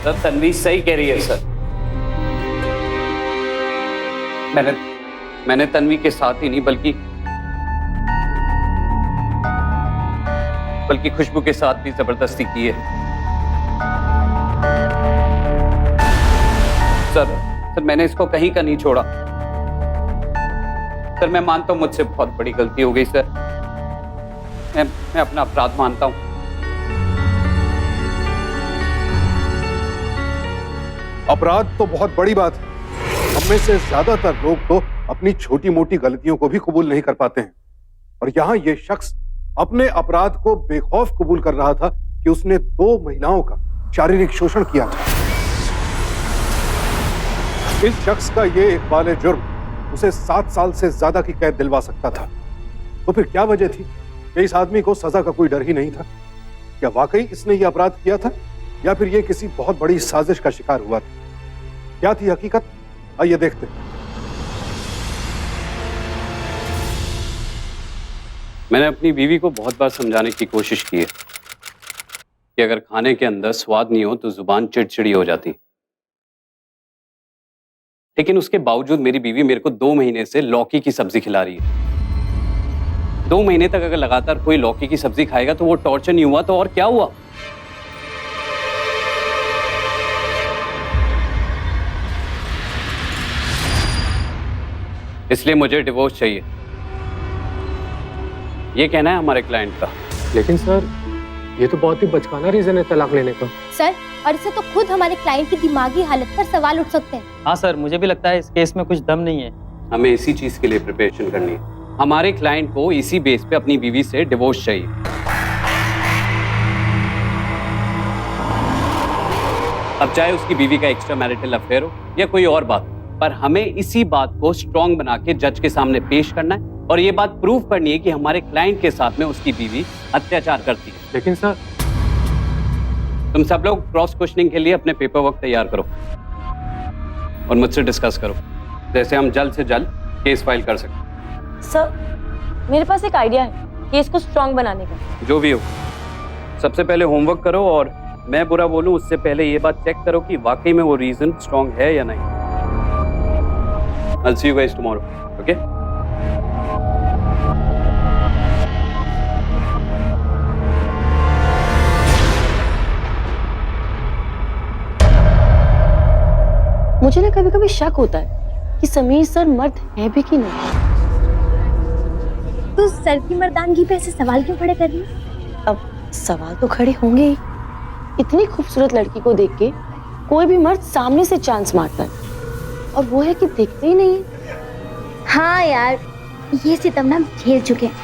Sir Tanvi सही कह रही है सर। मैंने तन्वी के साथ ही नहीं बल्कि खुशबू के साथ भी जबरदस्ती की है। सर मैंने इसको कहीं का नहीं छोड़ा। सर मैं मानता हूं मुझसे बहुत बड़ी गलती हो गई सर। मैं अपना अपराध मानता हूं। अपराध तो बहुत बड़ी बात है। हम में से ज्यादातर लोग तो अपनी छोटी मोटी गलतियों को भी कबूल नहीं कर पाते हैं, और यहां यह शख्स अपने अपराध को बेखौफ कबूल कर रहा था कि उसने 2 महिलाओं का शारीरिक शोषण किया था। इस शख्स का यह इकबाल जुर्म उसे 7 साल से ज्यादा की कैद दिलवा सकता था। तो फिर क्या वजह थी कि इस आदमी को सजा का कोई डर ही नहीं था? क्या वाकई इसने यह अपराध किया था, या फिर यह किसी बहुत बड़ी साजिश का शिकार हुआ था? क्या थी हकीकत, आइए देखते हैं। मैंने अपनी बीवी को बहुत बार समझाने की कोशिश की है कि अगर खाने के अंदर स्वाद नहीं हो तो जुबान चिड़चिड़ी हो जाती। लेकिन उसके बावजूद मेरी बीवी मेरे को 2 महीने से लौकी की सब्जी खिला रही है। 2 महीने तक अगर लगातार कोई लौकी की सब्जी खाएगा तो वो टॉर्चर नहीं हुआ तो और क्या हुआ? इसलिए मुझे डिवोर्स चाहिए, ये कहना है हमारे क्लाइंट का। लेकिन सर ये तो बहुत ही बचकाना रीजन है तलाक लेने का। सर, और इससे तो खुद हमारे क्लाइंट की दिमागी हालत पर सवाल उठ सकते हैं। हाँ सर, मुझे भी लगता है इस केस में कुछ दम नहीं है। हमें इसी चीज के लिए प्रिपरेशन करनी है। हमारे क्लाइंट को इसी बेस पे अपनी बीवी से डिवोर्स चाहिए। अब चाहे उसकी बीवी का एक्स्ट्रा मैरिटल अफेयर हो या कोई और बात, पर हमें इसी बात को स्ट्रॉन्ग बना के जज के सामने पेश करना है और ये बात प्रूव करनी है कि हमारे क्लाइंट के साथ में उसकी बीवी अत्याचार करती है। लेकिन सर, तुम सब लोग क्रॉस क्वेश्चनिंग के लिए अपने पेपर वर्क तैयार करो और मुझसे डिस्कस करो, जैसे हम जल्द से जल्द केस फाइल कर सकें। सर, मेरे पास एक आइडिया है केस को स्ट्रॉन्ग बनाने का। जो भी हो, सबसे पहले होमवर्क करो और मैं बुरा बोलूं उससे पहले ये बात चेक करो कि वाकई में वो रीजन स्ट्रॉन्ग है या नहीं। I'll see you guys tomorrow, okay? मुझे ना कभी कभी शक होता है कि समीर सर मर्द है भी कि नहीं। तो सर की मर्दानगी पे ऐसे सवाल क्यों खड़े कर रही है? अब सवाल तो खड़े होंगे ही। इतनी खूबसूरत लड़की को देख के कोई भी मर्द सामने से चांस मारता है, और वो है कि देखते ही नहीं है। हाँ यार, ये सितम ना हम झेल चुके हैं।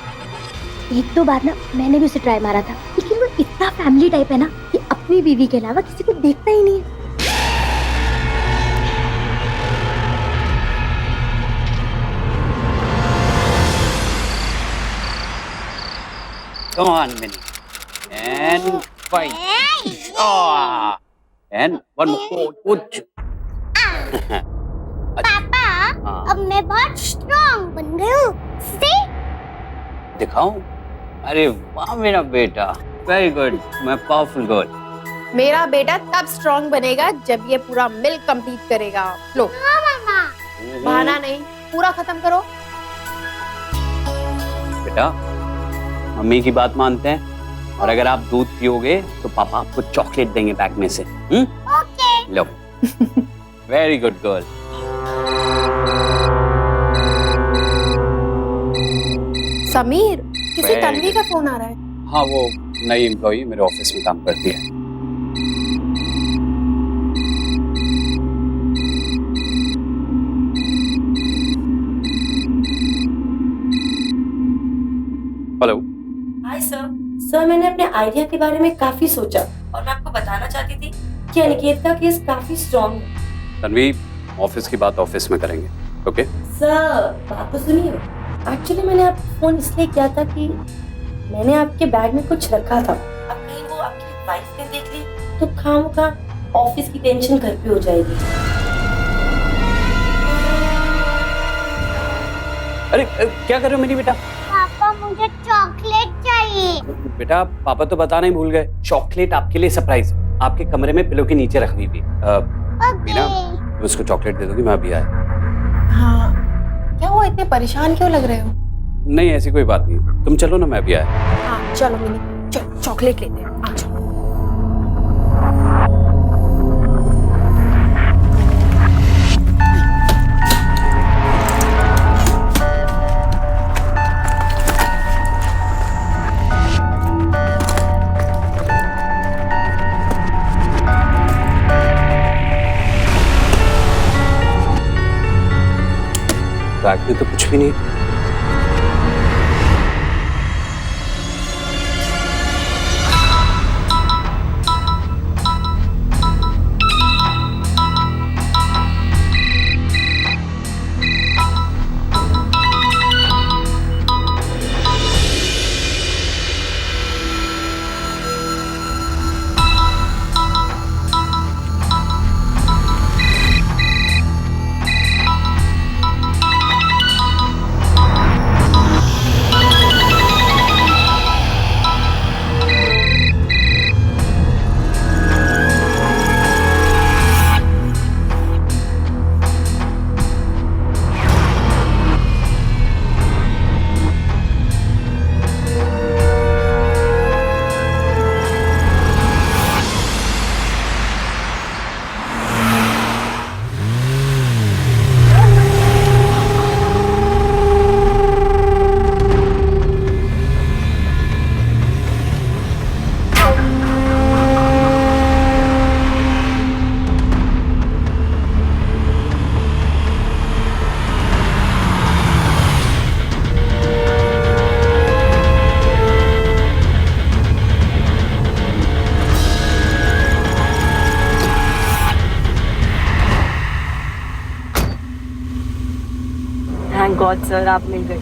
1-2 बार ना मैंने भी उसे ट्राई मारा था, लेकिन वो इतना फैमिली टाइप है ना कि अपनी बीवी के अलावा किसी को देखता ही नहीं है। Come on, Minnie. And fight. Oh. And one more. Good. पापा, अब मैं बहुत स्ट्रॉन्ग बन गई हूँ। See? दिखाऊं? अरे वाह मेरा बेटा, वेरी गुड, मैं पावरफुल गर्ल। मेरा बेटा तब स्ट्रॉन्ग बनेगा जब ये पूरा मिल्क कंप्लीट करेगा। लो, बहाना नहीं, पूरा खत्म करो। बेटा, मम्मी की बात मानते हैं, और अगर आप दूध पियोगे तो पापा आपको चॉकलेट देंगे बैग में से। ओके। लो, वेरी गुड गर्ल। समीर, किसी तन्वी का फोन आ रहा है। हाँ, वो नई एम्प्लॉई मेरे ऑफिस में काम करती है। हेलो। Hi sir. सर, मैंने अपने आइडिया के बारे में काफी सोचा और मैं आपको बताना चाहती थी कि अनिकेत का केस काफी स्ट्रॉन्ग है। तन्वी, ऑफिस की बात ऑफिस में करेंगे, ओके? सर, बात तो सुनिए। एक्चुअली मैंने आपको फोन इसलिए किया था कि मैंने आपके बैग में कुछ रखा था। अब कहीं वो आपकी वाइफ ने देख ली तो खामखा ऑफिस की टेंशन घर पे हो जाएगी। अरे क्या कर रहे हो मेरी बेटा? पापा, मुझे चॉकलेट चाहिए। बेटा, पापा तो बताना ही भूल गए, चॉकलेट आपके लिए सरप्राइज। आपके कमरे में पिलो के नीचे रखी हुई। मीना, उसको चॉकलेट दे दोगी? मैं अभी आया। हाँ, क्या हुआ, इतने परेशान क्यों लग रहे हो? नहीं, ऐसी कोई बात नहीं, तुम चलो ना, मैं अभी आया। हाँ चलो मिनी, चलो चॉकलेट लेते हैं, आ जाओ। बैग में तो कुछ भी नहीं। थैंक गॉड सर, आप मिल गए।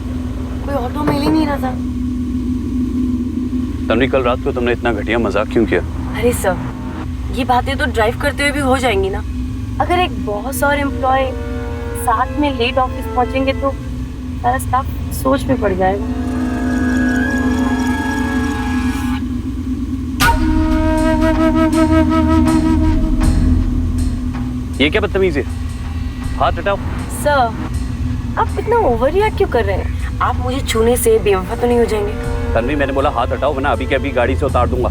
कोई ऑटो मिल ही नहीं रहा था। तन्वी, कल रात को तुमने इतना घटिया मजाक क्यों किया? अरे सर, ये बातें तो ड्राइव करते हुए भी हो जाएंगी ना। अगर एक बॉस और एम्प्लॉय साथ में लेट ऑफिस पहुंचेंगे तो सारा स्टाफ सोच में पड़ जाएगा। ये क्या बदतमीजी है? हाथ हटाओ। सर, आप इतना ओवर रिएक्ट क्यों कर रहे हैं? आप मुझे छूने से बेवफा तो नहीं हो जाएंगे? तन्वी, मैंने बोला हाथ हटाओ, वरना अभी के अभी गाड़ी से उतार दूंगा।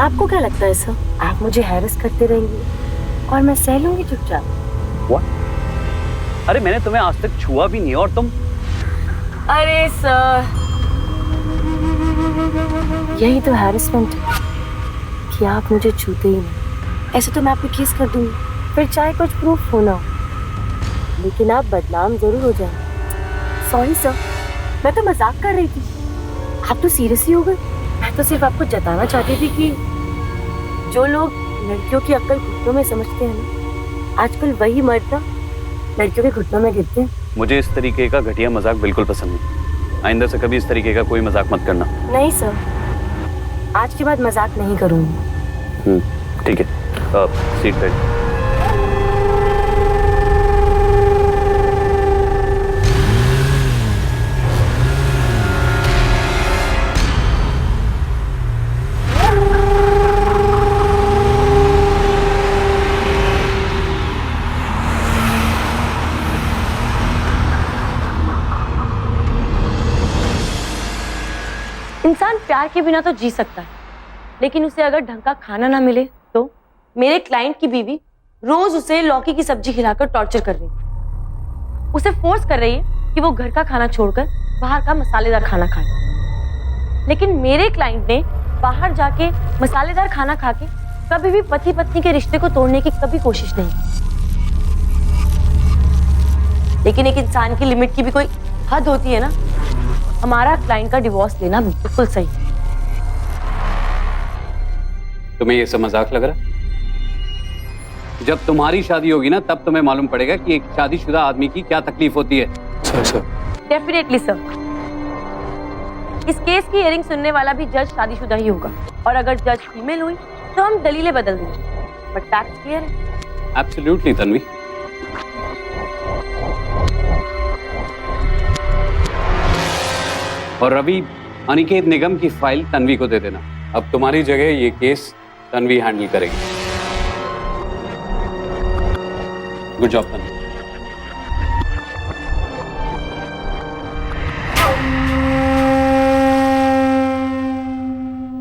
आपको क्या लगता है सर, आप मुझे हैरेस करते रहेंगे और मैं सह लूंगी चुपचाप? अरे मैंने तुम्हें आज तक छुआ भी नहीं, और तुम? अरे सर, यही तो हैरेसमेंट है कि आप मुझे छूते ही नहीं। ऐसे तो मैं आपको किस कर दूंगी, फिर चाहे कुछ प्रूफ होना हो, लेकिन आप बदनाम जरूर हो जाए। सॉरी सर, मैं तो मजाक कर रही थी, आप तो सीरियस ही हो गए। मैं तो सिर्फ आपको जताना चाहती थी कि जो लोग लड़कियों की अक्ल घुटनों में समझते हैं ना, आजकल वही मर्द ना लड़कियों के घुटनों में गिरते हैं। मुझे इस तरीके का घटिया मजाक बिल्कुल पसंद नहीं। आइंदा से कभी इस तरीके का कोई मजाक मत करना। नहीं सर, आज के बाद मजाक नहीं करूंगी। ठीक है, सीट बेल्ट। इंसान प्यार के बिना तो जी सकता है, लेकिन उसे अगर ढंग का खाना ना मिले तो? मेरे क्लाइंट की बीवी रोज उसे लौकी की सब्जी खिलाकर टॉर्चर कर रही है। उसे फोर्स कर रही है कि वो घर का खाना छोड़कर बाहर का मसालेदार खाना खाए। लेकिन मेरे क्लाइंट ने बाहर जाके मसालेदार खाना खा के कभी भी पति पत्नी के रिश्ते को तोड़ने की कभी कोशिश नहीं की। लेकिन एक इंसान की लिमिट की भी कोई हद होती है ना। हमारा क्लाइंट का डिवोर्स लेना बिल्कुल सही। तुम्हें ये सब मजाक लग रहा? जब तुम्हारी शादी होगी ना, तब तुम्हें मालूम पड़ेगा कि एक शादीशुदा आदमी की क्या तकलीफ होती है। सर डेफिनेटली सर, इस केस की हियरिंग सुनने वाला भी जज शादीशुदा ही होगा, और अगर जज फीमेल हुई तो हम दलीलें बदल देंगे। बट फैक्ट क्लियर है। एब्सोल्युटली तन्वी। और रवि, अनिकेत निगम की फाइल तन्वी को दे देना। अब तुम्हारी जगह ये केस तन्वी हैंडल करेगी। Good job Tanvi.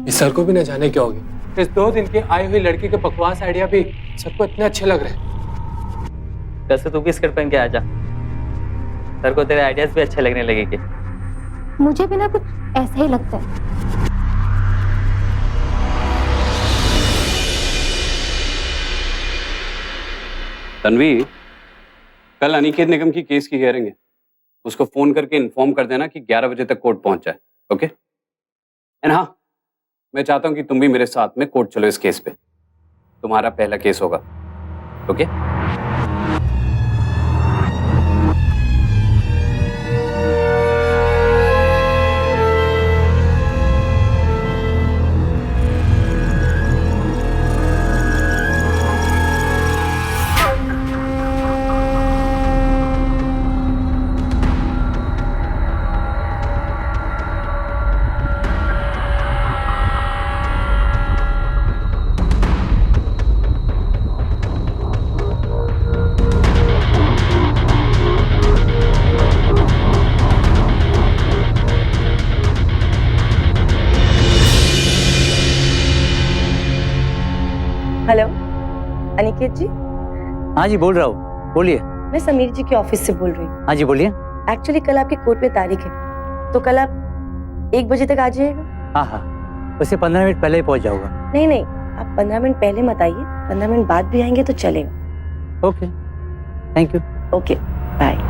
इस सर को भी न जाने क्या हो गया। इस 2 दिन के आई हुई लड़की के बकवास आइडिया भी सबको इतने अच्छे लग रहे हैं। वैसे तू भी स्कर्ट पहन के आ जा, सर को तेरे आइडियाज भी अच्छे लगने लगेंगे। मुझे भी ना कुछ ऐसा ही लगता है। तन्वी, कल अनिकेत निगम की केस की हियरिंग है। उसको फोन करके इन्फॉर्म कर देना कि 11 बजे तक कोर्ट पहुंच जाए। ओके? एंड हाँ, मैं चाहता हूं कि तुम भी मेरे साथ में कोर्ट चलो इस केस पे। तुम्हारा पहला केस होगा। ओके? हेलो अनिकेत जी। हाँ जी, बोल रहा हूँ, बोलिए। मैं समीर जी के ऑफिस से बोल रही हूँ। हाँ जी, बोलिए। एक्चुअली कल आपकी कोर्ट में तारीख है, तो कल आप 1 बजे तक आ जाइएगा। हाँ हाँ, वैसे 15 मिनट पहले ही पहुँच जाऊंगा। नहीं नहीं, आप 15 मिनट पहले मत आइए, 15 मिनट बाद भी आएंगे तो चलेगा। Okay, thank you. Okay, bye.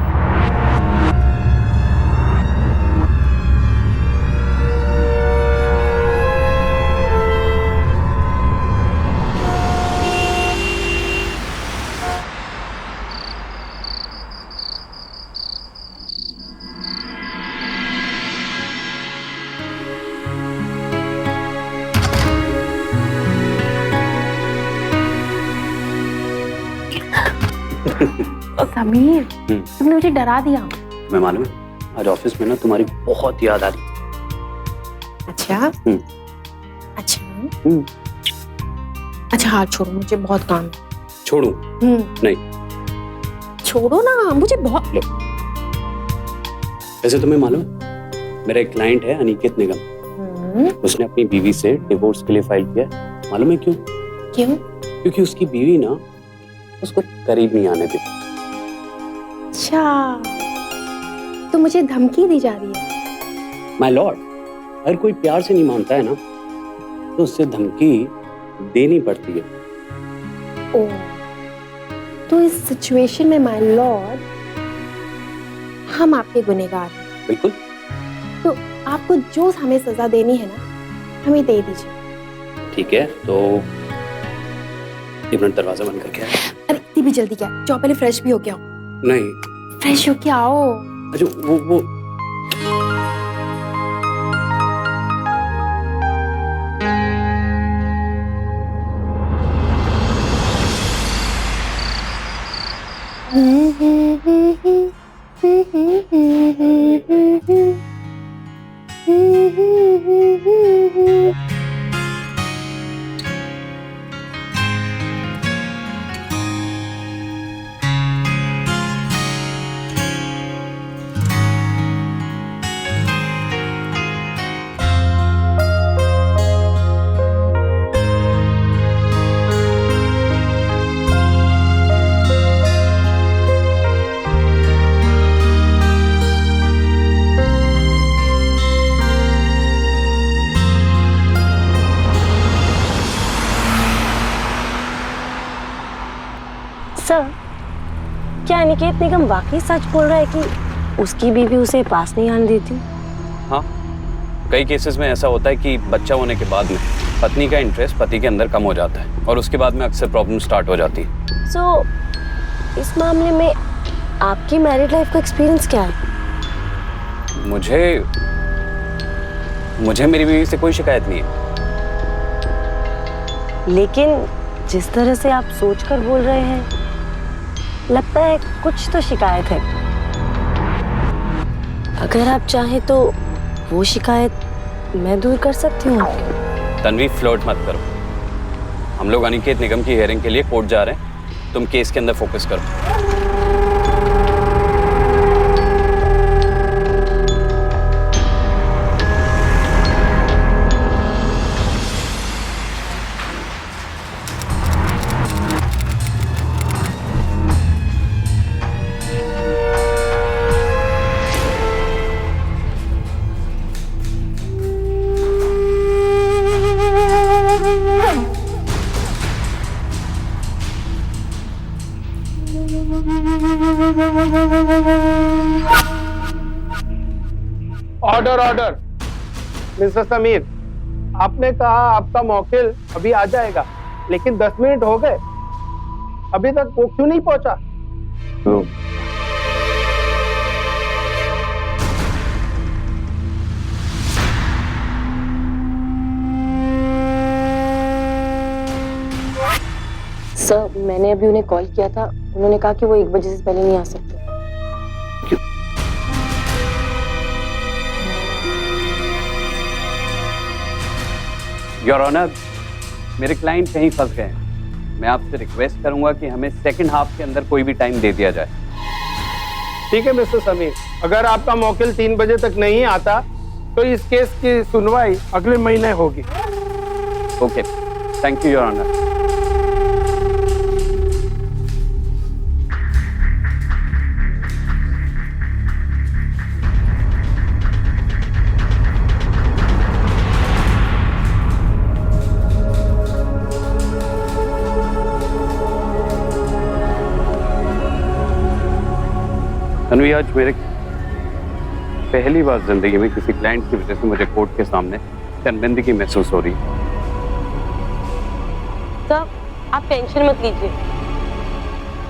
Sameer, तुमने मुझे डरा दिया। मैं मालूम है, आज ऑफिस में ना तुम्हारी बहुत याद आ रही। अच्छा अच्छा हम्म। अच्छा, हाथ छोड़ो, मुझे बहुत काम है। छोड़ू? नहीं। छोड़ो ना, मुझे बहुत। वैसे तुम्हें मालूम है, मेरा एक क्लाइंट है अनिकेत निगम। उसने अपनी बीवी से डिवोर्स के लिए फाइल किया है। मालूम है क्यों? क्यों? क्योंकि उसकी बीवी ना उसको करीब नहीं आने देती। अच्छा, तो मुझे धमकी दी जा रही है। माय लॉर्ड, अगर कोई प्यार से नहीं मानता है ना, तो उससे धमकी देनी पड़ती है। ओह, तो इस सिचुएशन में माय लॉर्ड, हम आपके गुनहगार हैं। बिल्कुल। तो आपको जो हमें सजा देनी है ना, हमें दे दीजिए। ठीक है, तो 1 मिनट दरवाजा बंद करके आए। अरे इतनी भी जल्दी क्या? जाओ पहले फ्रेश भी हो के आओ। नहीं। फ्रेश हो के आओ। अच्छा, वो सर, क्या अनिकेत निगम वाकई सच बोल रहा है कि उसकी बीवी उसे पास नहीं आने देती? हाँ, कई केसेस में ऐसा होता है कि बच्चा होने के बाद में पत्नी का इंटरेस्ट पति के अंदर कम हो जाता है और उसके बाद में अक्सर प्रॉब्लम स्टार्ट हो जाती है। सो इस मामले में आपकी मैरिड लाइफ का एक्सपीरियंस क्या है? मुझे मेरी बीवी से कोई शिकायत नहीं है। लेकिन जिस तरह से आप सोचकर बोल रहे हैं, लगता है कुछ तो शिकायत है। अगर आप चाहें तो वो शिकायत मैं दूर कर सकती हूँ आपके? तन्वी फ्लर्ट मत करो। हम लोग अनिकेत निगम की हियरिंग के लिए कोर्ट जा रहे हैं, तुम केस के अंदर फोकस करो। Order order. मिस्टर समीर, आपने कहा आपका मौकिल अभी आ जाएगा, लेकिन 10 मिनट हो गए, अभी तक वो क्यों नहीं पहुंचा? सर, मैंने अभी उन्हें कॉल किया था, उन्होंने कहा कि वो 1 बजे से पहले नहीं आ सकते। योर ऑनर, मेरे क्लाइंट कहीं फंस गए हैं। मैं आपसे रिक्वेस्ट करूंगा कि हमें सेकंड हाफ के अंदर कोई भी टाइम दे दिया जाए। ठीक है मिस्टर समीर, अगर आपका मौकिल 3 बजे तक नहीं आता तो इस केस की सुनवाई अगले महीने होगी। Okay, thank you your honour. Tanvi, आज मेरे पहली बार जिंदगी में किसी क्लाइंट की वजह से मुझे कोर्ट के सामने शर्मिंदगी महसूस हो रही है। सर, आप टेंशन मत लीजिए,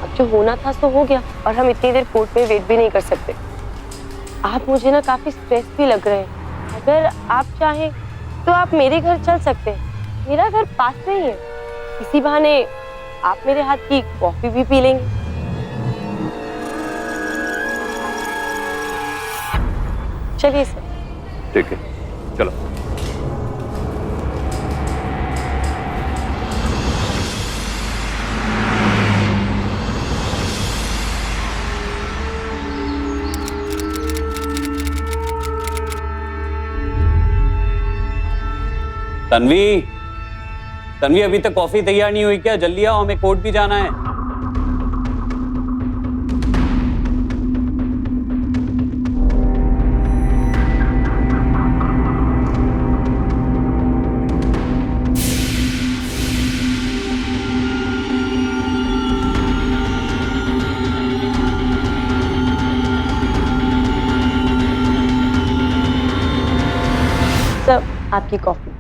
अब जो होना था सो हो गया और हम इतनी देर कोर्ट में वेट भी नहीं कर सकते। आप मुझे ना काफी स्ट्रेस भी लग रहे हैं। अगर आप चाहें तो आप मेरे घर चल सकते हैं, मेरा घर पास में ही है। इसी बहाने आप मेरे हाथ की कॉफी भी पी लेंगे। चलिए सर। ठीक है, चलो। तन्वी, तन्वी, अभी तक कॉफी तैयार नहीं हुई क्या? जल्दी आओ, हमें कोर्ट भी जाना है। सर, आपकी कॉफी।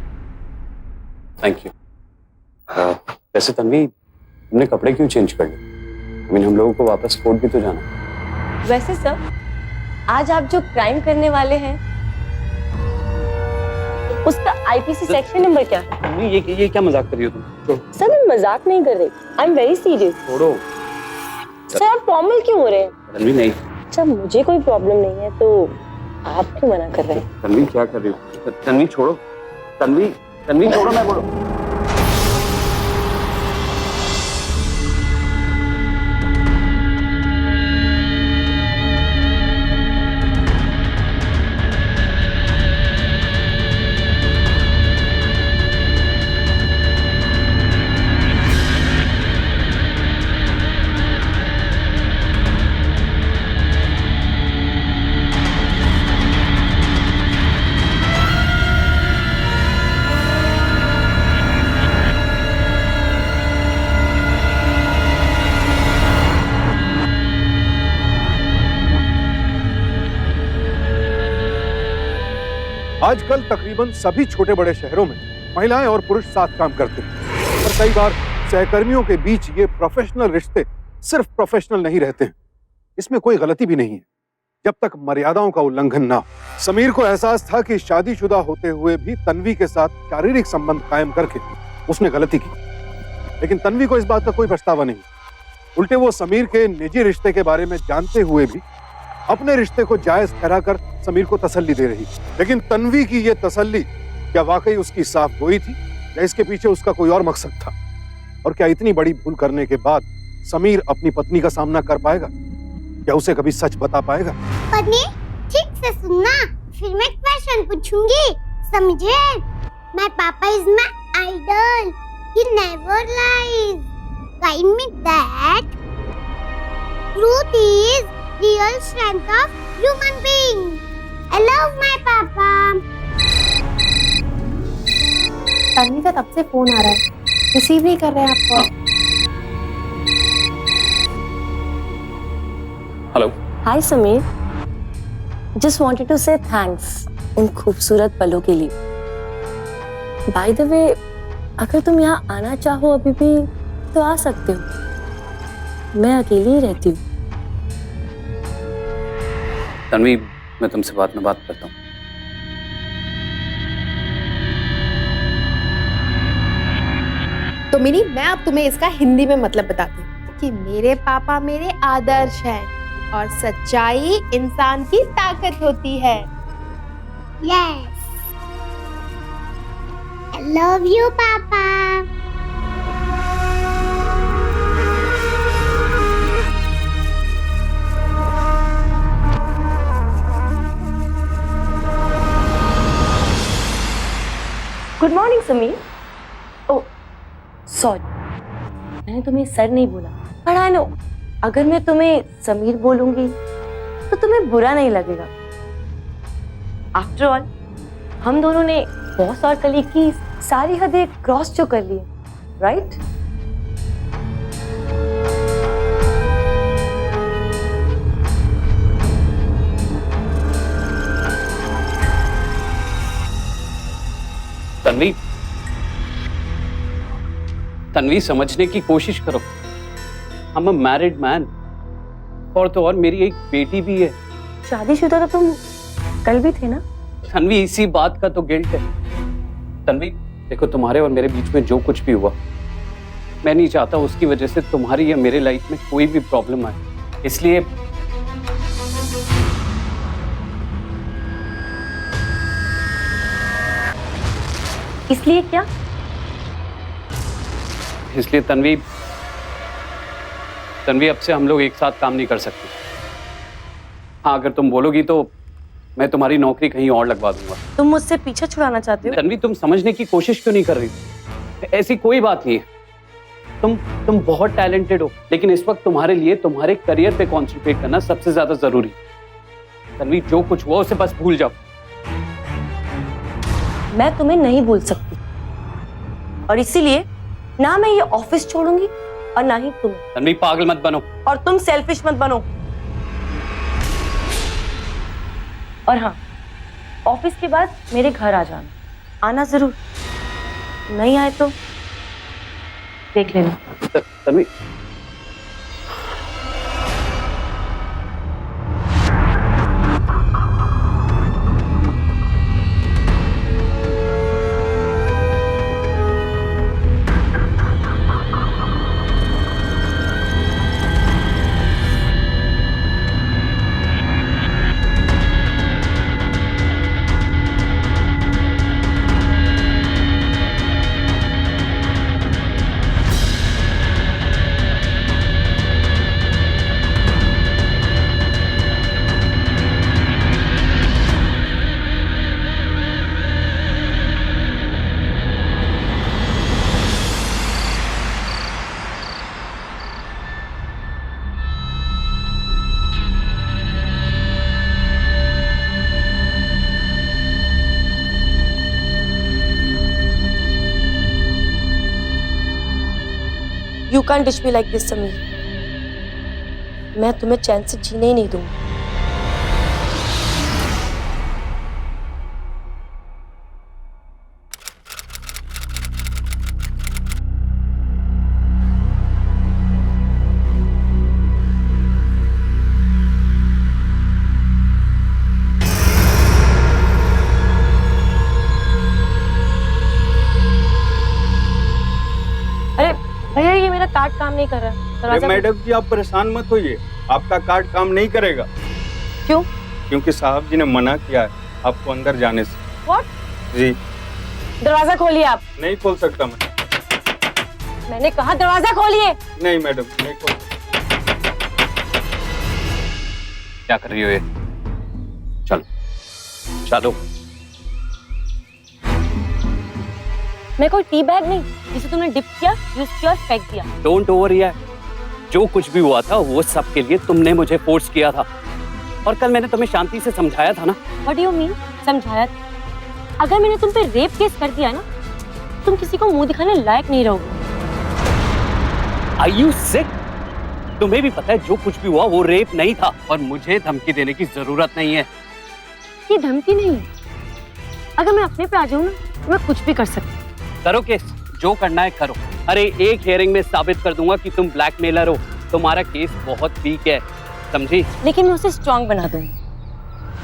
Thank you. वैसे तन्वी, तुमने कपड़े क्यों चेंज कर लिए? हम लोगों को वापस कोर्ट भी तो जाना है। वैसे सर, आज आप जो क्राइम करने वाले हैं उसका आईपीसी सेक्शन नंबर क्या है? तन्वी, ये क्या मजाक कर रही हो तुम? सर, मैं मजाक नहीं कर रही, आई एम वेरी सीरियस। छोड़ो। सर, आप फॉर्मल क्यों हो रहे हैं? तन्वी, नहीं। अच्छा, मुझे कोई प्रॉब्लम नहीं है तो आप क्यों मना कर रहे हैं? तन्वी, क्या कर रही हो? तन्वी, छोड़ो। तन्वी, तन्वी, छोड़ो, मैं बोलो। आजकल तकरीबन सभी छोटे बड़े शहरों में महिलाएं और पुरुष साथ काम करते हैं, और कई बार सहकर्मियों के बीच ये प्रोफेशनल रिश्ते सिर्फ प्रोफेशनल नहीं रहते हैं। इसमें कोई गलती भी नहीं है जब तक मर्यादाओं का उल्लंघन ना हो। समीर को एहसास था कि शादीशुदा होते हुए भी तन्वी के साथ शारीरिक संबंध कायम करके उसने गलती की, लेकिन तन्वी को इस बात का कोई पछतावा नहीं। उल्टे वो समीर के निजी रिश्ते के बारे में जानते हुए भी अपने रिश्ते को जायज ठहराकर समीर को तसल्ली दे रही थी। लेकिन तन्वी की ये तसल्ली क्या वाकई उसकी साफ गोई थी या इसके पीछे उसका कोई और मकसद था? और क्या इतनी बड़ी भूल करने के बाद समीर अपनी पत्नी का सामना कर पाएगा? क्या उसे कभी सच बता पाएगा? पत्नी ठीक से सुनना, फिर मैं क्वेश्चन पूछूंगी, समझे? My papa is my idol. He never lies. Guide me that truth is real strength of human being. I love my papa. Tanvi का तब से फोन आ रहा है, रिसीव नहीं कर रहे हैं आपको। Hello. Hi Sameer, just wanted to say thanks उन खूबसूरत पलों के लिए। बाय द वे, अगर तुम यहाँ आना चाहो अभी भी तो आ सकते हो, मैं अकेली ही रहती हूँ। तन्वी, मैं तुमसे बाद में बात करता हूँ। तो मिनी, मैं अब तुम्हें इसका हिंदी में मतलब बताती हूँ कि मेरे पापा मेरे आदर्श हैं और सच्चाई इंसान की ताकत होती है। Yes. I love you, Papa. Good morning Sameer. Oh sorry, मैंने तुम्हें सर नहीं बोला, पर आई नो अगर मैं तुम्हें समीर बोलूंगी तो तुम्हें बुरा नहीं लगेगा। आफ्टर ऑल हम दोनों ने बॉस और कलीग की सारी हदें क्रॉस जो कर ली, राइट? तन्वी, तन्वी समझने की कोशिश करो। I'm a married man। और तो और मेरी एक बेटी भी है। शादीशुदा तो तुम कल भी थे ना? तन्वी, इसी बात का तो गिल्ट है। तन्वी देखो, तुम्हारे और मेरे बीच में जो कुछ भी हुआ, मैं नहीं चाहता उसकी वजह से तुम्हारी या मेरे लाइफ में कोई भी प्रॉब्लम आए। इसलिए क्या? इसलिए तन्वी, अब से हम लोग एक साथ काम नहीं कर सकते। हाँ, अगर तुम बोलोगी तो मैं तुम्हारी नौकरी कहीं और लगवा दूंगा। तुम मुझसे पीछे छुड़ाना चाहते हो? तन्वी, तुम समझने की कोशिश क्यों नहीं कर रही? ऐसी कोई बात नहीं है। तुम बहुत टैलेंटेड हो, लेकिन इस वक्त तुम्हारे लिए तुम्हारे करियर पे कॉन्सेंट्रेट करना सबसे ज्यादा जरूरी है। तन्वी, जो कुछ हुआ उसे बस भूल जाओ। मैं तुम्हें नहीं भूल सकती, और इसीलिए ना मैं ये ऑफिस छोड़ूंगी और ना ही तुम। तन्वी, पागल मत बनो। और तुम सेल्फिश मत बनो। और हाँ, ऑफिस के बाद मेरे घर आ जाना, आना जरूर। नहीं आए तो देख लेना। Tanvi, You can't ditch me like this, Sameer. मैं तुम्हें चैन से जीने ही नहीं दूंगी। भैया, ये मेरा कार्ड काम नहीं कर रहा। मैडम जी, आप परेशान मत होइए, आपका कार्ड काम नहीं करेगा। क्यों? क्योंकि साहब जी ने मना किया है आपको अंदर जाने से। What? जी दरवाजा खोलिए आप। नहीं खोल सकता मैं। मैंने कहा दरवाजा खोलिए। नहीं मैडम, नहीं खोल। क्या कर रही हो ये? चलो चलो। मैं कोई टी बैग नहीं जिसे तुमने डिप किया, यूज किया और फेंक दिया। Don't over react. जो कुछ भी हुआ था वो सब के लिए तुमने मुझे फोर्स किया था, और कल मैंने तुम्हें शांति से समझाया था ना। What do you mean? समझाया था? अगर मैंने तुम पे रेप केस कर दिया ना, तुम किसी को मुंह दिखाने लायक नहीं रहोगे। Are you sick? तुम्हें भी पता है जो कुछ भी हुआ वो रेप नहीं था, और मुझे धमकी देने की जरूरत नहीं है। ये धमकी नहीं है। अगर मैं अपने पे आ जाऊँ ना, तो मैं कुछ भी कर सकती हूँ। करो केस, जो करना है करो। अरे एक हियरिंग में साबित कर दूंगा कि तुम ब्लैकमेलर हो। तुम्हारा केस बहुत वीक है, समझी? लेकिन मैं उसे स्ट्रॉन्ग बना दूंगी।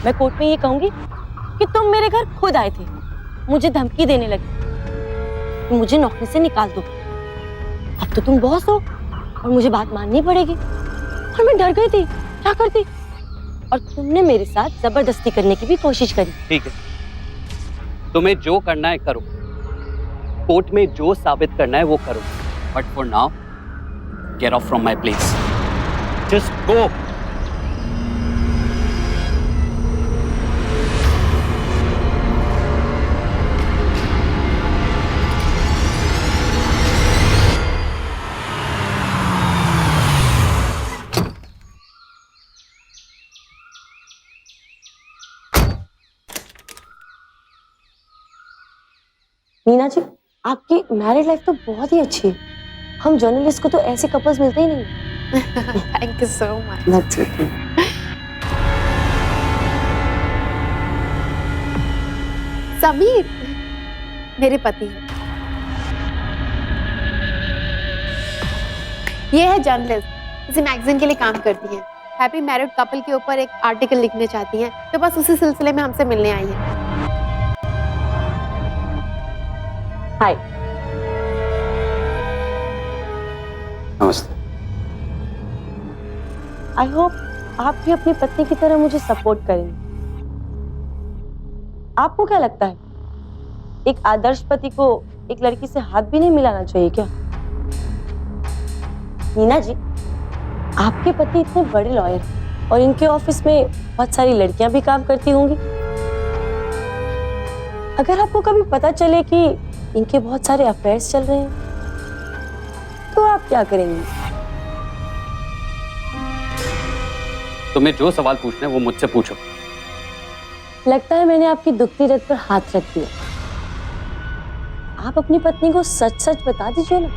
मैं कोर्ट में ये कहूंगी कि तुम मेरे घर खुद आए थे, मुझे धमकी देने लगे, तो मुझे नौकरी से निकाल दो। अब तो तुम बॉस हो और मुझे बात माननी पड़ेगी। और मैं डर गई थी, क्या करती? और तुमने मेरे साथ जबरदस्ती करने की भी कोशिश करी। ठीक है, तुम्हें जो करना है करो, कोर्ट में जो साबित करना है वो करो, but for now get off from my place. Just go. Meena ji, आपकी मैरिड लाइफ तो बहुत ही अच्छी है। हम जर्नलिस्ट को तो ऐसे कपल्स मिलते ही नहीं। Thank you so much. That's okay. Sameer मेरे पति हैं। ये है जर्नलिस्ट, किसी मैगजीन के लिए काम करती हैं। हैप्पी मैरिड कपल के ऊपर एक आर्टिकल लिखने चाहती हैं, तो बस उसी सिलसिले में हमसे मिलने आई हैं। हाय। नमस्ते। आई होप आप भी अपनी पत्नी की तरह मुझे सपोर्ट करेंगे। आपको क्या लगता है, एक आदर्श पति को एक लड़की से हाथ भी नहीं मिलाना चाहिए क्या? मीना जी, आपके पति इतने बड़े लॉयर और इनके ऑफिस में बहुत सारी लड़कियां भी काम करती होंगी। अगर आपको कभी पता चले कि इनके बहुत सारे अफेयर्स चल रहे हैं, तो आप क्या करेंगे? तुम्हें जो सवाल पूछना है वो मुझसे पूछो। लगता है मैंने आपकी दुखती रत पर हाथ रख दिया। आप अपनी पत्नी को सच सच बता दीजिए ना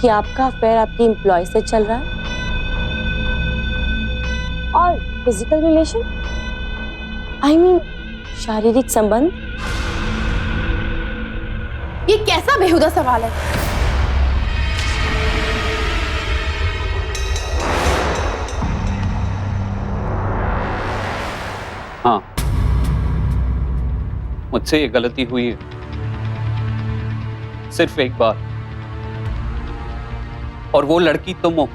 कि आपका अफेयर आपकी एम्प्लॉय से चल रहा है। और फिजिकल रिलेशन, आई मीन शारीरिक संबंध। ये कैसा बेहुदा सवाल है? हाँ, मुझसे ये गलती हुई है, सिर्फ एक बार, और वो लड़की तुम हो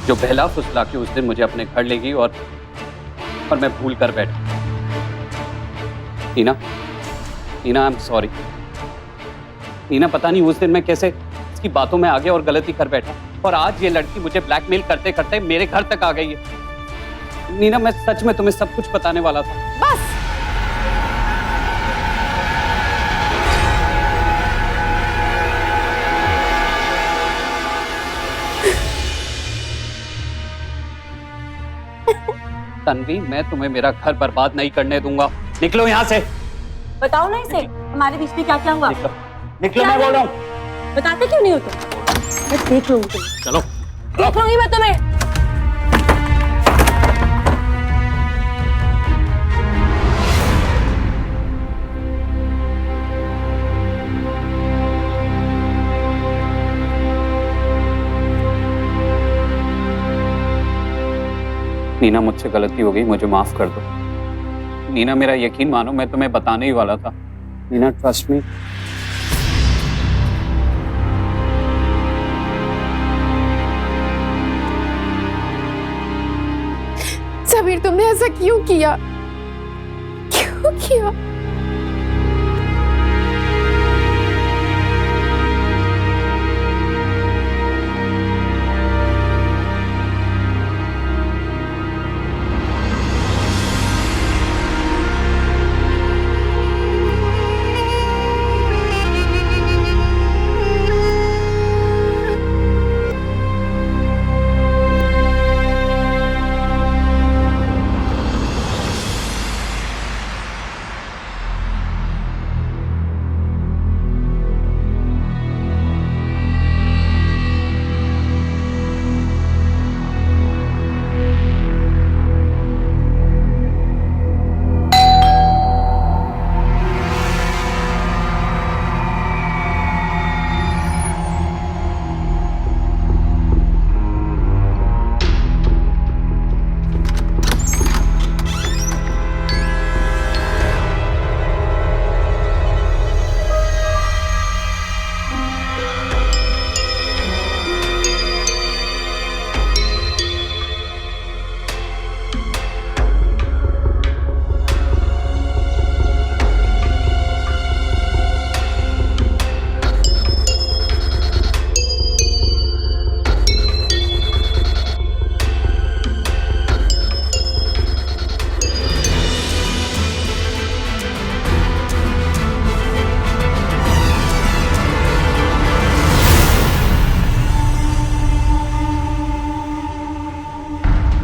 जो बहला फुसला के उस दिन मुझे अपने घर ले गई और मैं भूल कर बैठा। Neena, Neena, I am sorry. Neena, पता नहीं उस दिन मैं कैसे इसकी बातों में आ गया और गलती कर बैठा, और आज ये लड़की मुझे ब्लैकमेल करते करते मेरे घर तक आ गई है। नीना, मैं सच में तुम्हें सब कुछ बताने वाला था। बस तन्वी, मैं तुम्हें मेरा घर बर्बाद नहीं करने दूंगा। निकलो यहाँ से। बताओ ना इसे, हमारे बीच में क्या क्या हुआ? निकलो, निकलो, मैं बोल रहा हूँ। बताते क्यों नहीं होते? मैं देख लूंगी तुम्हें। चलो, देख लूंगी मैं तुम्हें। नीना, मुझसे गलती हो गई, मुझे माफ कर दो। नीना, मेरा यकीन मानो, मैं तुम्हें बताने ही वाला था। Neena, trust me. ऐसा क्यों किया? क्यों किया?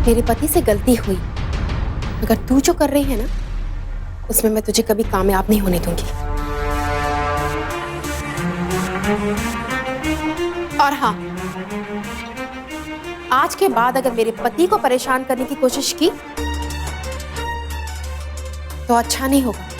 मेरे पति से गलती हुई, मगर तू जो कर रही है ना, उसमें मैं तुझे कभी कामयाब नहीं होने दूंगी। और हाँ, आज के बाद अगर मेरे पति को परेशान करने की कोशिश की तो अच्छा नहीं होगा।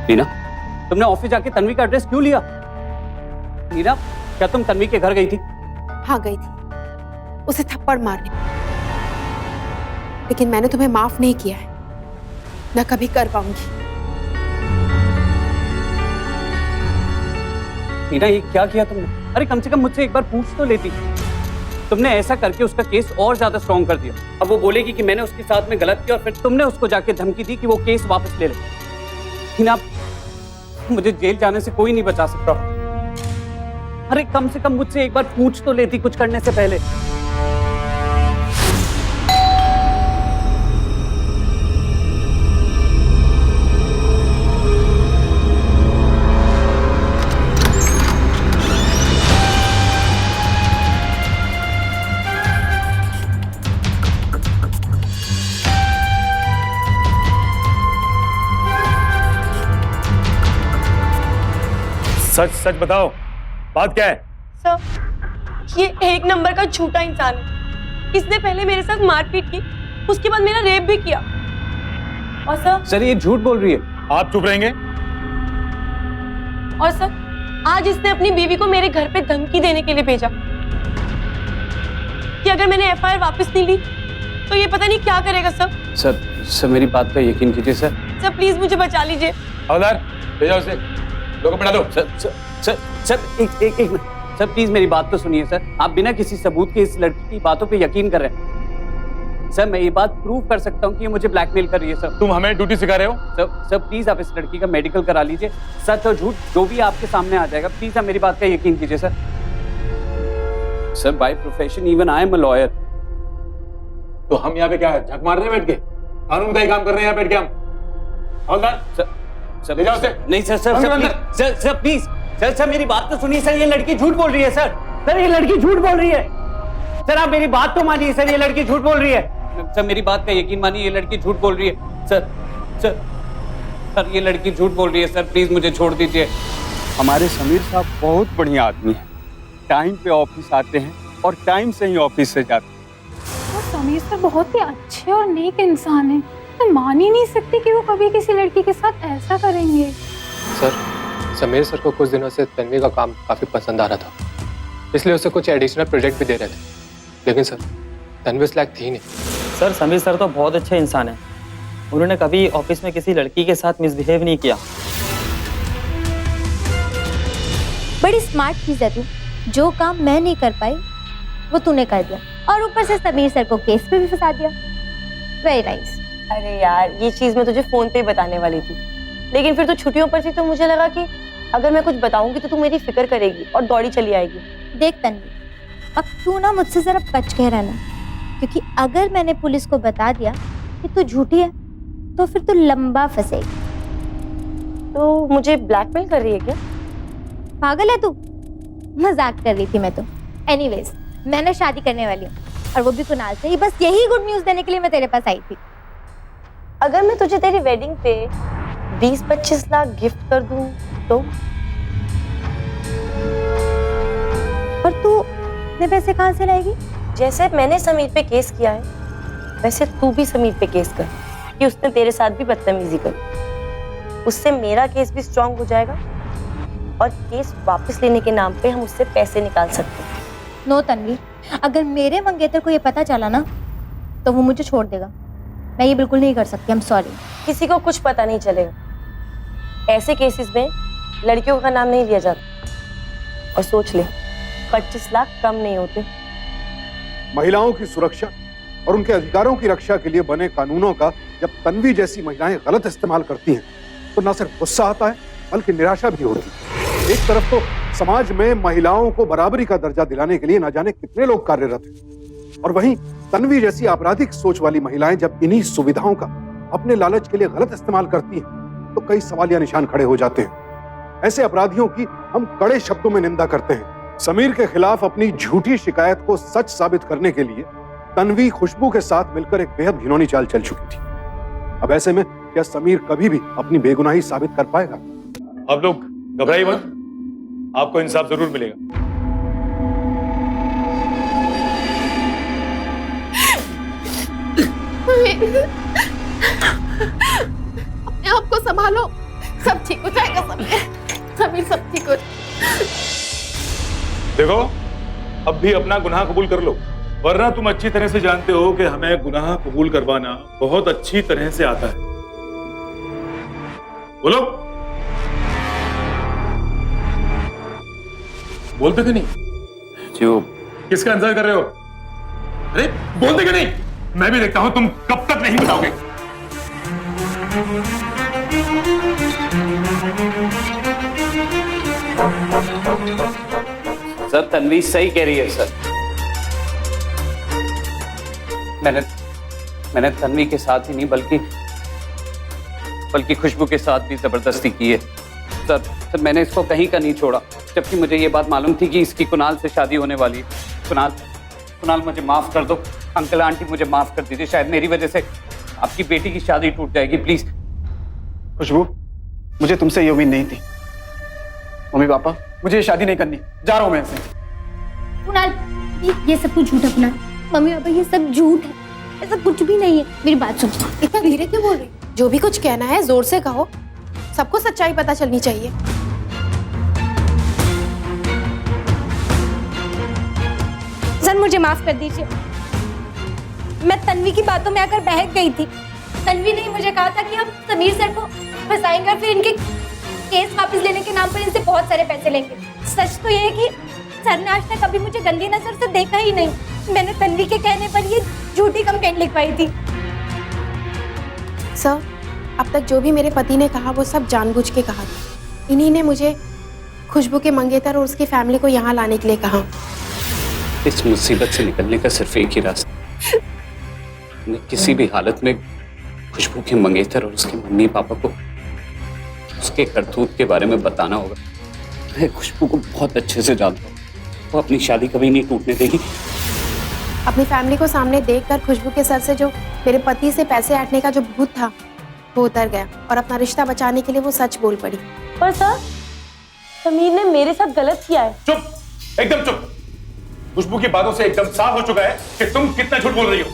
नीना, तुमने ऑफिस जाके तन्वी का एड्रेस क्यों लिया? नीना, क्या तुम तन्वी के घर गई थी? हाँ गई थी, उसे थप्पड़ मारने, लेकिन मैंने तुम्हें माफ नहीं किया है, न कभी कर पाऊंगी। नीना, ये क्या किया तुमने? अरे कम से कम मुझसे एक बार पूछ तो लेती। तुमने ऐसा करके उसका केस और ज्यादा स्ट्रॉन्ग कर दिया। अब वो बोलेगी कि मैंने उसके साथ में गलत किया और फिर तुमने उसको जाके धमकी दी कि वो केस वापस ले ले। नीना, मुझे जेल जाने से कोई नहीं बचा सकता। अरे कम से कम मुझसे एक बार पूछ तो लेती कुछ करने से पहले। सच सच बताओ, बात क्या है? सर, ये एक नंबर का झूठा इंसान है। इसने पहले मेरे साथ मारपीट की, उसके बाद मेरा रेप भी किया। और सर ये झूठ बोल रही है। आप चुप रहेंगे? और सर, आज इसने अपनी बीवी को मेरे घर पे धमकी देने के लिए भेजा कि अगर मैंने एफआईआर वापस नहीं ली तो ये पता नहीं क्या करेगा। सर मेरी बात का यकीन कीजिए सर। सर प्लीज मुझे बचा लीजिए। हवलदार, ले जाओ उसे, लोगों को बिठा दो। सर एक मिनट सर, प्लीज मेरी बात तो सुनिए सर। आप बिना किसी सबूत के इस लड़की की बातों पे यकीन कर रहे हैं। सर मैं ये बात प्रूव कर सकता हूँ कि ये मुझे ब्लैकमेल कर रही है सर। तुम हमें ड्यूटी सिखा रहे हो? सर प्लीज आप इस लड़की का मेडिकल करा लीजिए। सच और झूठ जो भी आपके सामने आ जाएगा, प्लीज आप मेरी बात का यकीन कीजिए sir. Sir by profession even I am a lawyer. तो हम यहाँ पे क्या झक मार रहे हैं बैठ के? कानून का ही काम कर रहे हैं यहाँ बैठ के हम। हवलदार, सर ले जाओ उसे। नहीं सर प्लीज सर मेरी बात तो सुनिए सर। ये लड़की झूठ बोल रही है सर ये लड़की झूठ बोल रही है सर। आप मेरी बात तो मानिए सर, ये लड़की झूठ बोल रही है सर। मेरी बात का यकीन मानिए, ये लड़की झूठ बोल रही है सर ये लड़की झूठ बोल रही है सर। प्लीज मुझे छोड़ दीजिए। हमारे समीर साहब बहुत बढ़िया आदमी हैं, टाइम पे ऑफिस आते हैं और टाइम से ही ऑफिस से जाते हैं। और समीर सर बहुत ही अच्छे और नेक इंसान हैं। मैं मान ही नहीं सकती कि वो कभी किसी लड़की के साथ ऐसा करेंगे। सर, समीर सर को कुछ दिनों से तन्वी का काम काफ़ी पसंद आ रहा था, इसलिए उसे कुछ एडिशनल प्रोजेक्ट भी दे रहे थे। लेकिन सर, तन्वी उस लायक थी नहीं। सर समीर सर तो बहुत अच्छे इंसान हैं। उन्होंने कभी ऑफिस में किसी लड़की के साथ मिसबिहेव नहीं किया। बड़ी स्मार्ट चीज है तू। जो काम मैं नहीं कर पाई वो तूने कर दिया, और ऊपर से समीर सर को केस पे भी फंसा दिया। Very nice. अरे यार, ये चीज मैं तुझे फोन पे ही बताने वाली थी, लेकिन फिर तू छुट्टियों पर थी तो मुझे लगा कि अगर मैं कुछ बताऊंगी तो तू मेरी फिक्र करेगी और दौड़ी चली आएगी। देख तन्वी, अब तू ना मुझसे जरा बच के रहना, क्योंकि अगर मैंने पुलिस को बता दिया कि तू झूठी है तो फिर तू लंबा फंसेगी। तो मुझे ब्लैकमेल कर रही है क्या? पागल है तू? मजाक कर रही थी मैं तो। एनीवेज, मैंने शादी करने वाली हूँ, और वो भी कुणाल से ही। बस यही गुड न्यूज देने के लिए मैं तेरे पास आई थी। अगर मैं तुझे तेरी वेडिंग पे 20-25 लाख गिफ्ट कर दूं तो? और तू इतने पैसे कहाँ से लाएगी? जैसे मैंने समीर पे केस किया है, वैसे तू भी समीर पे केस कर कि उसने तेरे साथ भी बदतमीजी करी। उससे मेरा केस भी स्ट्रांग हो जाएगा और केस वापस लेने के नाम पे हम उससे पैसे निकाल सकते हैं। नो तन्वी, अगर मेरे मंगेतर को ये पता चला ना तो वो मुझे छोड़ देगा। मैं ये बिल्कुल नहीं कर सकती। आई एम सॉरी। किसी को कुछ पता नहीं चलेगा। ऐसे केसेस में लड़कियों का नाम नहीं लिया जाता। और सोच ले, 25 लाख कम नहीं होते। महिलाओं की सुरक्षा और उनके अधिकारों की रक्षा के लिए बने कानूनों का जब तन्वी जैसी महिलाएं गलत इस्तेमाल करती हैं तो न सिर्फ गुस्सा आता है बल्कि निराशा भी होती है। एक तरफ तो समाज में महिलाओं को बराबरी का दर्जा दिलाने के लिए न जाने कितने लोग कार्यरत हैं, और वहीं तन्वी जैसी आपराधिक सोच वाली महिलाएं जब इन्हीं सुविधाओं का अपने लालच के लिए गलत इस्तेमाल करती हैं तो कई सवालिया निशान खड़े हो जाते हैं। ऐसे अपराधियों की हम कड़े शब्दों में निंदा करते हैं। समीर के खिलाफ अपनी झूठी शिकायत को सच साबित करने के लिए तन्वी खुशबू के साथ मिलकर एक बेहद घिनौनी चाल चल चुकी थी। अब ऐसे में क्या समीर कभी भी अपनी बेगुनाही साबित कर पाएगा? आप लोग घबराइए मत, आपको इंसाफ जरूर मिलेगा। अपने आप को संभालो, सब ठीक हो जाएगा। समीर सब ठीक हो। देखो, अब भी अपना गुनाह कबूल कर लो, वरना तुम अच्छी तरह से जानते हो कि हमें गुनाह कबूल करवाना बहुत अच्छी तरह से आता है। बोलो, बोलते कि नहीं? जो किसका इंतजार कर रहे हो? अरे बोलते कि नहीं? मैं भी देखता हूं तुम कब तक नहीं बताओगे। सर, तन्वी सही कह रही है सर। मैंने तन्वी के साथ ही नहीं बल्कि खुशबू के साथ भी जबरदस्ती की है सर। मैंने इसको कहीं का नहीं छोड़ा, जबकि मुझे ये बात मालूम थी कि इसकी कुणाल से शादी होने वाली है। कुणाल मुझे माफ कर दो। अंकल आंटी मुझे माफ कर दीजिए। शायद मेरी वजह से आपकी बेटी की शादी टूट जाएगी। प्लीज। खुशबू, मुझे तुमसे ये उम्मीद नहीं थी। मम्मी पापा, मुझे ये शादी नहीं करनी, जा रहा हूं मैं ऐसे। कुणाल, ये सब कुछ झूठ है। कुणाल, मम्मी पापा, ये सब झूठ है, ऐसा कुछ भी नहीं है। मेरी बात सुन। इतना धीरे क्यों बोल रही? जो भी कुछ कहना है जोर से कहो, सबको सच्चाई पता चलनी चाहिए। सर, मुझे माफ कर दीजिए। मैं तन्वी की बातों में आकर बहक गई थी। तन्वी ने मुझे कहा था कि हम समीर सर को फंसाएंगे और फिर इनके केस वापस लेने के नाम पर इनसे बहुत सारे पैसे लेंगे। सच तो ये है कि सर ने आज तक कभी मुझे गंदी नजर से देखा ही नहीं। मैंने तन्वी के कहने पर ये झूठी कंप्लेंट लिखवाई थी। सर, अब तक जो भी मेरे पति ने कहा वो सब जानबूझ के कहा था। इन्हीं ने मुझे खुशबू के मंगेतर और उसकी फैमिली को यहाँ लाने के लिए कहा। इस मुसीबत से निकलने का सिर्फ एक ही रास्ता, किसी भी हालत में खुशबू के मंगेतर और उसके मम्मी पापा को उसके करतूत के बारे में बताना होगा। मैं खुशबू को बहुत अच्छे से जानता हूँ, वो अपनी शादी कभी नहीं टूटने देगी। अपनी फैमिली को सामने देखकर खुशबू के सर से जो मेरे पति से पैसे ऐंठने का जो भूत था वो उतर गया और अपना रिश्ता बचाने के लिए वो सच बोल पड़ी। पर सर, समीर ने मेरे साथ गलत किया है। चुप, एकदम चुप। खुशबू की बातों से एकदम साफ हो चुका है कि तुम कितना झूठ बोल रही हो।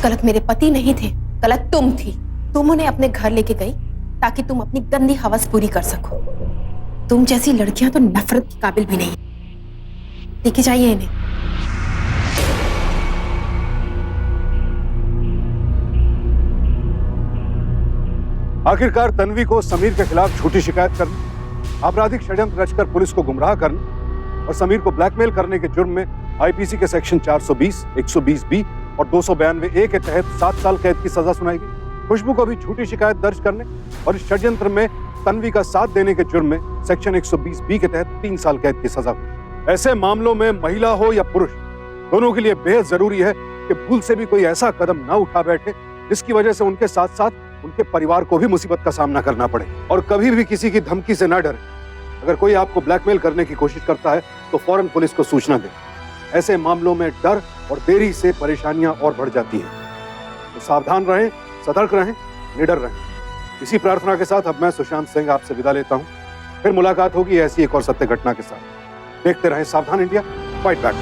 गलत मेरे पति नहीं थे, गलत तुम थी। तुम उन्हें अपने घर लेके गई ताकि तुम अपनी गंदी हवस पूरी कर सको। तुम जैसी लड़कियां तो नफरत की काबिल भी नहीं। लेके जाइए इन्हें। आखिरकार तन्वी को समीर के खिलाफ झूठी शिकायत करने, आपराधिक षड्यंत्र रचकर पुलिस को गुमराह करने और समीर को ब्लैकमेल करने के जुर्म में आईपीसी के सेक्शन 420, 120 बी और 292 ए के तहत 7 साल कैद की सजा सुनाई गई। खुशबू को भी झूठी शिकायत दर्ज करने और इस षड्यंत्र में तन्वी का साथ देने के जुर्म में सेक्शन 120 बी के तहत 3 साल कैद की सजा हुई। ऐसे मामलों में महिला हो या पुरुष, दोनों के लिए बेहद जरूरी है कि भूल से भी कोई ऐसा कदम न उठा बैठे जिसकी वजह से उनके साथ साथ उनके परिवार को भी मुसीबत का सामना करना पड़े। और कभी भी किसी की धमकी से न डरे। अगर कोई आपको ब्लैकमेल करने की कोशिश करता है तो फौरन पुलिस को सूचना दें। ऐसे मामलों में डर और देरी से परेशानियां और बढ़ जाती हैं। तो सावधान रहें, सतर्क रहें, निडर रहें। इसी प्रार्थना के साथ अब मैं सुशांत सिंह आपसे विदा लेता हूं। फिर मुलाकात होगी ऐसी एक और सत्य घटना के साथ। देखते रहें सावधान इंडिया, फाइट बैक।